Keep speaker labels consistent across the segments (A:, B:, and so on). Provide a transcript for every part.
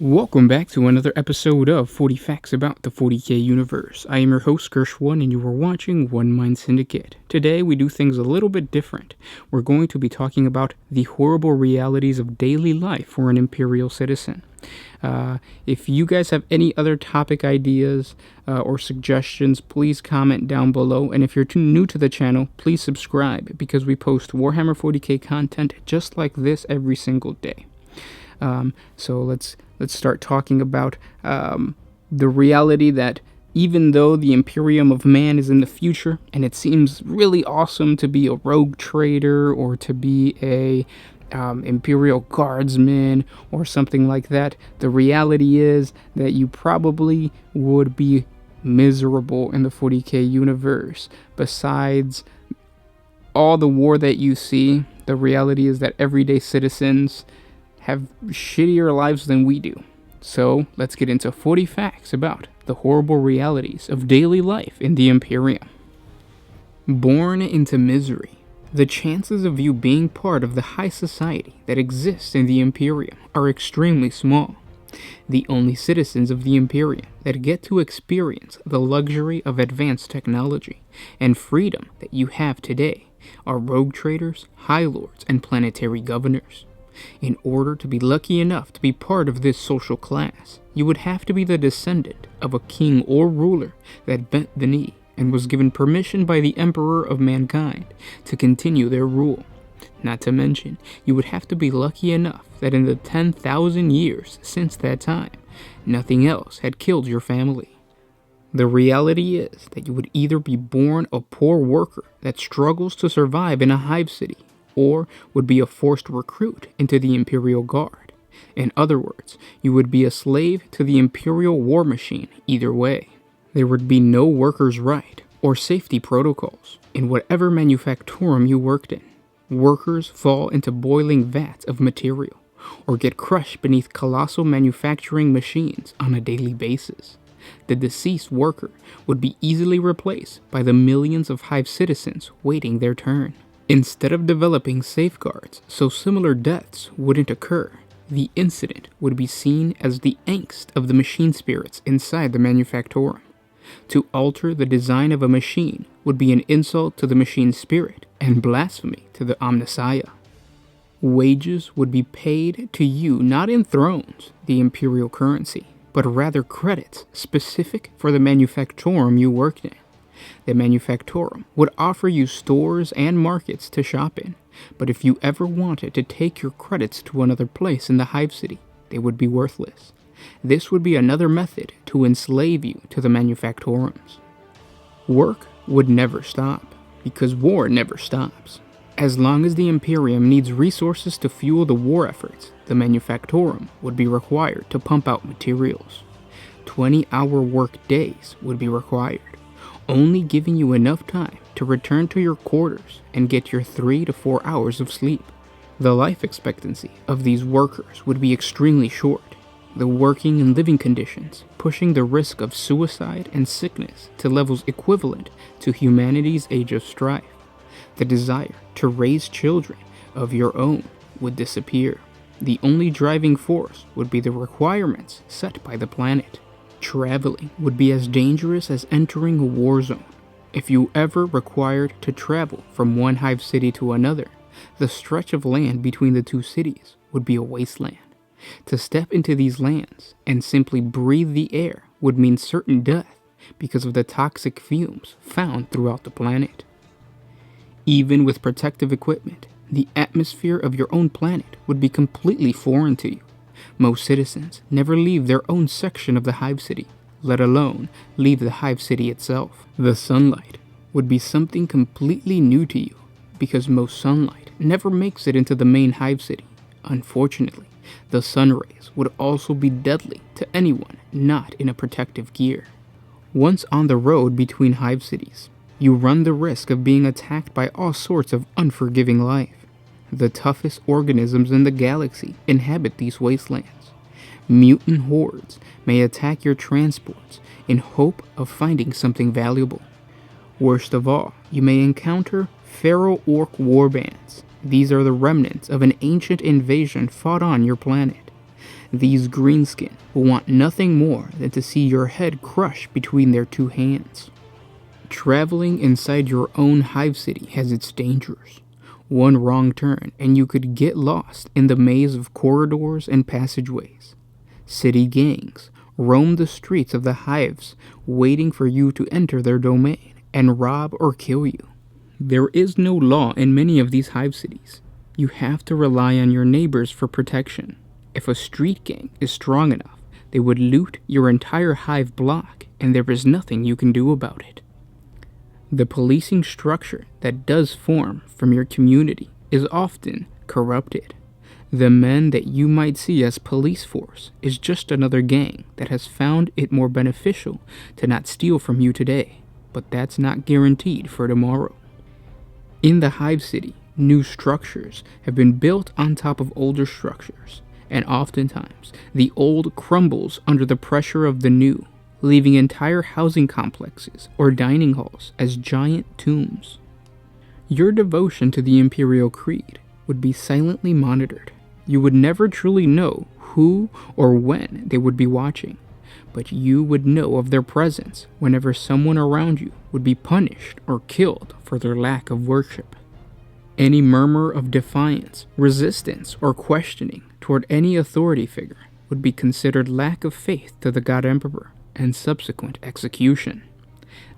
A: Welcome back to another episode of 40 Facts About the 40K Universe. I am your host, Gershwin, and you are watching One Mind Syndicate. Today, we do things a little bit different. We're going to be talking about the horrible realities of daily life for an Imperial citizen. If you guys have any other topic ideas or suggestions, please comment down below. And if you're too new to the channel, please subscribe, because we post Warhammer 40K content just like this every single day. So let's start talking about the reality that even though the Imperium of Man is in the future, and it seems really awesome to be a rogue trader or to be a Imperial guardsman or something like that, the reality is that you probably would be miserable in the 40K universe. Besides all the war that you see, the reality is that everyday citizens have shittier lives than we do. So let's get into 40 facts about the horrible realities of daily life in the Imperium. Born into misery. The chances of you being part of the high society that exists in the Imperium are extremely small. The only citizens of the Imperium that get to experience the luxury of advanced technology and freedom that you have today are rogue traders, high lords, and planetary governors. In order to be lucky enough to be part of this social class, you would have to be the descendant of a king or ruler that bent the knee and was given permission by the Emperor of Mankind to continue their rule. Not to mention, you would have to be lucky enough that in the 10,000 years since that time, nothing else had killed your family. The reality is that you would either be born a poor worker that struggles to survive in a hive city, or would be a forced recruit into the Imperial Guard. In other words, you would be a slave to the Imperial war machine either way. There would be no workers' right or safety protocols in whatever manufactorum you worked in. Workers fall into boiling vats of material or get crushed beneath colossal manufacturing machines on a daily basis. The deceased worker would be easily replaced by the millions of hive citizens waiting their turn. Instead of developing safeguards so similar deaths wouldn't occur, the incident would be seen as the angst of the machine spirits inside the manufactorum. To alter the design of a machine would be an insult to the machine spirit and blasphemy to the Omnissiah. Wages would be paid to you not in thrones, the Imperial currency, but rather credits specific for the manufactorum you worked in. The manufactorum would offer you stores and markets to shop in, but if you ever wanted to take your credits to another place in the hive city, they would be worthless. This would be another method to enslave you to the manufactorums. Work would never stop, because war never stops. As long as the Imperium needs resources to fuel the war efforts, the manufactorum would be required to pump out materials. 20-hour work days would be required, only giving you enough time to return to your quarters and get your 3 to 4 hours of sleep. The life expectancy of these workers would be extremely short, the working and living conditions pushing the risk of suicide and sickness to levels equivalent to humanity's age of strife. The desire to raise children of your own would disappear. The only driving force would be the requirements set by the planet. Traveling would be as dangerous as entering a war zone. If you ever required to travel from one hive city to another, the stretch of land between the two cities would be a wasteland. To step into these lands and simply breathe the air would mean certain death because of the toxic fumes found throughout the planet. Even with protective equipment, the atmosphere of your own planet would be completely foreign to you. Most citizens never leave their own section of the hive city, let alone leave the hive city itself. The sunlight would be something completely new to you, because most sunlight never makes it into the main hive city. Unfortunately, the sun rays would also be deadly to anyone not in a protective gear. Once on the road between hive cities, you run the risk of being attacked by all sorts of unforgiving life. The toughest organisms in the galaxy inhabit these wastelands. Mutant hordes may attack your transports in hope of finding something valuable. Worst of all, you may encounter feral orc warbands. These are the remnants of an ancient invasion fought on your planet. These greenskin will want nothing more than to see your head crushed between their two hands. Traveling inside your own hive city has its dangers. One wrong turn and you could get lost in the maze of corridors and passageways. City gangs roam the streets of the hives waiting for you to enter their domain and rob or kill you. There is no law in many of these hive cities. You have to rely on your neighbors for protection. If a street gang is strong enough, they would loot your entire hive block and there is nothing you can do about it. The policing structure that does form from your community is often corrupted. The men that you might see as police force is just another gang that has found it more beneficial to not steal from you today, but that's not guaranteed for tomorrow. In the hive city, new structures have been built on top of older structures, and oftentimes the old crumbles under the pressure of the new, leaving entire housing complexes or dining halls as giant tombs. Your devotion to the Imperial Creed would be silently monitored. You would never truly know who or when they would be watching, but you would know of their presence whenever someone around you would be punished or killed for their lack of worship. Any murmur of defiance, resistance, or questioning toward any authority figure would be considered lack of faith to the God Emperor and subsequent execution.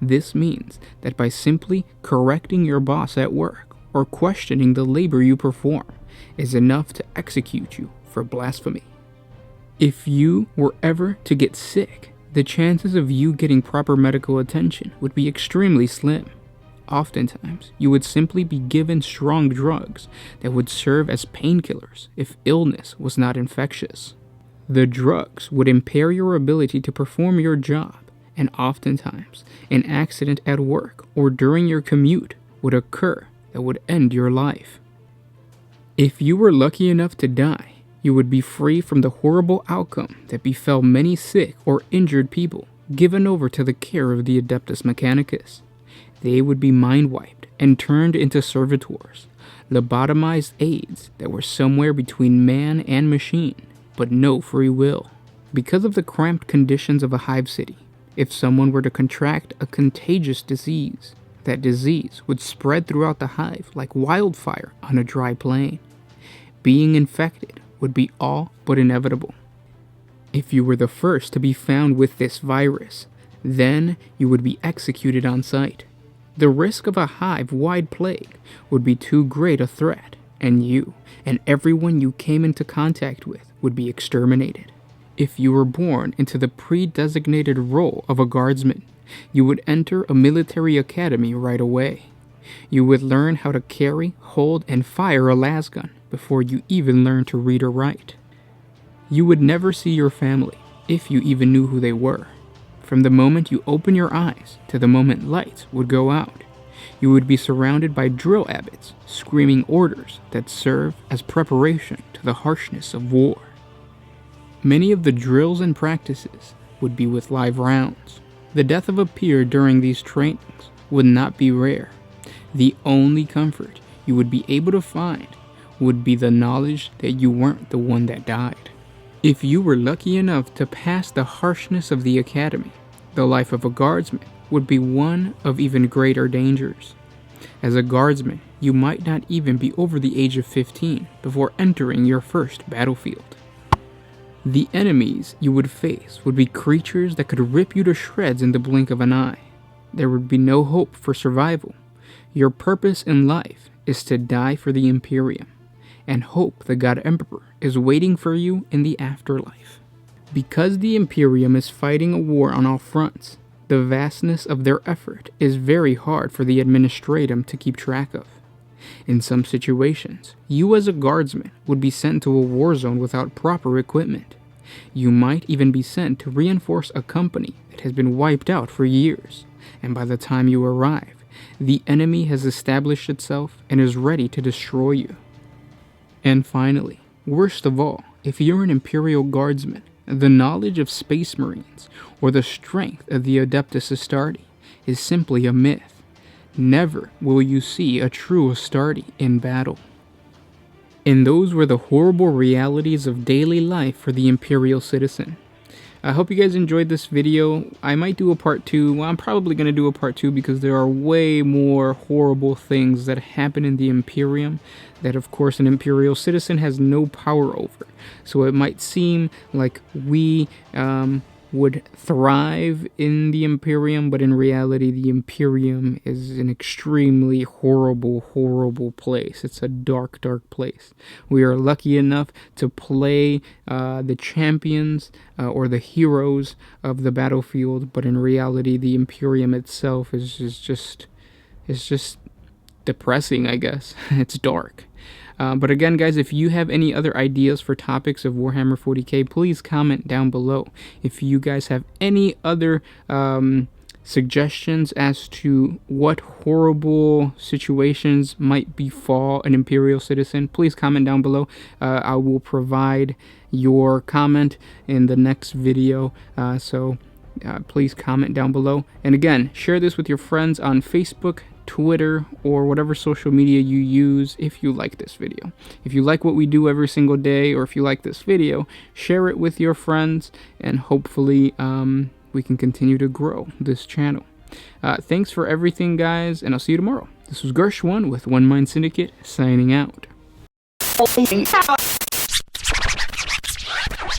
A: This means that by simply correcting your boss at work or questioning the labor you perform is enough to execute you for blasphemy. If you were ever to get sick, the chances of you getting proper medical attention would be extremely slim. Oftentimes, you would simply be given strong drugs that would serve as painkillers if illness was not infectious. The drugs would impair your ability to perform your job, and oftentimes, an accident at work or during your commute would occur that would end your life. If you were lucky enough to die, you would be free from the horrible outcome that befell many sick or injured people given over to the care of the Adeptus Mechanicus. They would be mind-wiped and turned into servitors, lobotomized aids that were somewhere between man and machine, but no free will. Because of the cramped conditions of a hive city, if someone were to contract a contagious disease, that disease would spread throughout the hive like wildfire on a dry plain. Being infected would be all but inevitable. If you were the first to be found with this virus, then you would be executed on sight. The risk of a hive-wide plague would be too great a threat, and you and everyone you came into contact with would be exterminated. If you were born into the pre-designated role of a guardsman, you would enter a military academy right away. You would learn how to carry, hold, and fire a lasgun before you even learn to read or write. You would never see your family, if you even knew who they were. From the moment you open your eyes to the moment lights would go out, you would be surrounded by drill abbots screaming orders that serve as preparation to the harshness of war. Many of the drills and practices would be with live rounds. The death of a peer during these trainings would not be rare. The only comfort you would be able to find would be the knowledge that you weren't the one that died. If you were lucky enough to pass the harshness of the academy, the life of a guardsman would be one of even greater dangers. As a guardsman, you might not even be over the age of 15 before entering your first battlefield. The enemies you would face would be creatures that could rip you to shreds in the blink of an eye. There would be no hope for survival. Your purpose in life is to die for the Imperium, and hope the God Emperor is waiting for you in the afterlife. Because the Imperium is fighting a war on all fronts, the vastness of their effort is very hard for the Administratum to keep track of. In some situations, you as a guardsman would be sent to a war zone without proper equipment. You might even be sent to reinforce a company that has been wiped out for years, and by the time you arrive, the enemy has established itself and is ready to destroy you. And finally, worst of all, if you're an Imperial Guardsman, the knowledge of Space Marines or the strength of the Adeptus Astartes is simply a myth. Never will you see a true Astarte in battle. And those were the horrible realities of daily life for the Imperial citizen. I hope you guys enjoyed this video. I might do a part 2. Well, I'm probably going to do a part 2 because there are way more horrible things that happen in the Imperium that, of course, an Imperial citizen has no power over. So it might seem like we would thrive in the Imperium, but in reality, the Imperium is an extremely horrible, horrible place. It's a dark, dark place. We are lucky enough to play the champions or the heroes of the battlefield, but in reality, the Imperium itself is just depressing, I guess. It's dark. But again, guys, if you have any other ideas for topics of Warhammer 40K, please comment down below. If you guys have any other suggestions as to what horrible situations might befall an Imperial citizen, please comment down below. I will provide your comment in the next video, so please comment down below. And again, share this with your friends on Facebook, Twitter, or whatever social media you use if you like this video. If you like what we do every single day, or if you like this video, share it with your friends, and hopefully we can continue to grow this channel. Thanks for everything, guys, and I'll see you tomorrow. This was Gersh1 with One Mind Syndicate, signing out.